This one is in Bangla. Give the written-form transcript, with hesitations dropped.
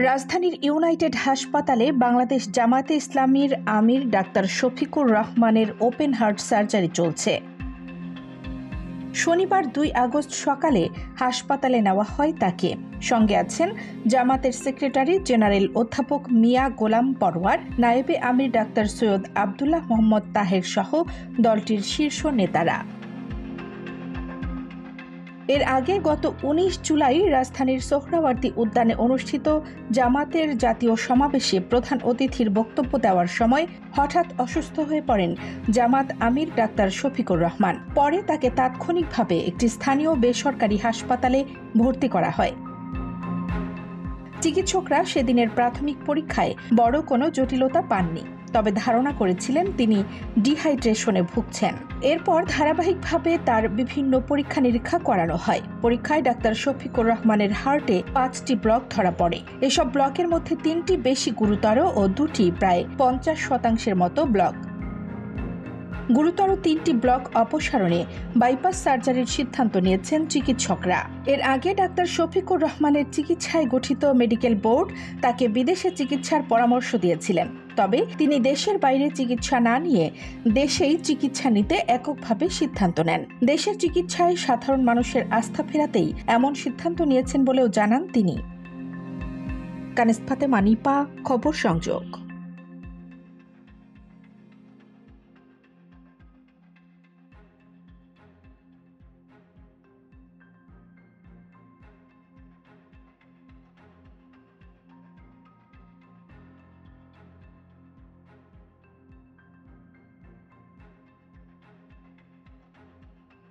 রাজধানীর ইউনাইটেড হাসপাতালে বাংলাদেশ জামায়াতে ইসলামীর আমির ডাক্তার শফিকুর রহমানের ওপেন হার্ট সার্জারি চলছে। শনিবার 2 আগস্ট সকালে হাসপাতালে নেওয়া হয় তাকে। সঙ্গে আছেন জামাতের সেক্রেটারি জেনারেল অধ্যাপক মিয়া গোলাম পরওয়ার, নায়েবে আমির ডাক্তার সৈয়দ আবদুল্লাহ মোহাম্মদ তাহের সহ দলটির শীর্ষ নেতারা। এর আগে গত 19 জুলাই রাজধানীর সোহরাওয়ার্দী উদ্যানে অনুষ্ঠিত জামাতের জাতীয় সমাবেশে প্রধান অতিথির বক্তব্য দেওয়ার সময় হঠাৎ অসুস্থ হয়ে পড়েন জামাত আমির ডাক্তার শফিকুর রহমান। পরে তাকে তাৎক্ষণিকভাবে একটি স্থানীয় বেসরকারি হাসপাতালে ভর্তি করা হয়। চিকিৎসকরা সেদিনের প্রাথমিক পরীক্ষায় বড় কোনো জটিলতা পাননি, তবে ধারণা করেছিলেন তিনি ডিহাইড্রেশনে ভুগছেন। এরপর ধারাবাহিকভাবে তার বিভিন্ন পরীক্ষা নিরীক্ষা করানো হয়। পরীক্ষায় ডাক্তার শফিকুর রহমানের হার্টে 5টি ব্লক ধরা পড়ে। এসব ব্লকের মধ্যে 3টি বেশি গুরুতর ও 2টি প্রায় 50% মতো ব্লক। গুরুতর 3টি ব্লক অপসারণে বাইপাস সার্জারির সিদ্ধান্ত নিয়েছেন চিকিৎসকরা। এর আগে ডাক্তার শফিকুর রহমানের চিকিৎসায় গঠিত মেডিকেল বোর্ড তাকে বিদেশে চিকিৎসার পরামর্শ দিয়েছিলেন, তবে তিনি দেশের বাইরে চিকিৎসা না নিয়ে দেশেই চিকিৎসা নিতে এককভাবে সিদ্ধান্ত নেন। দেশের চিকিৎসায় সাধারণ মানুষের আস্থা ফেরাতেই এমন সিদ্ধান্ত নিয়েছেন বলেও জানান তিনি। কানিজ ফাতেমা নিপা, খবর সংযোগ।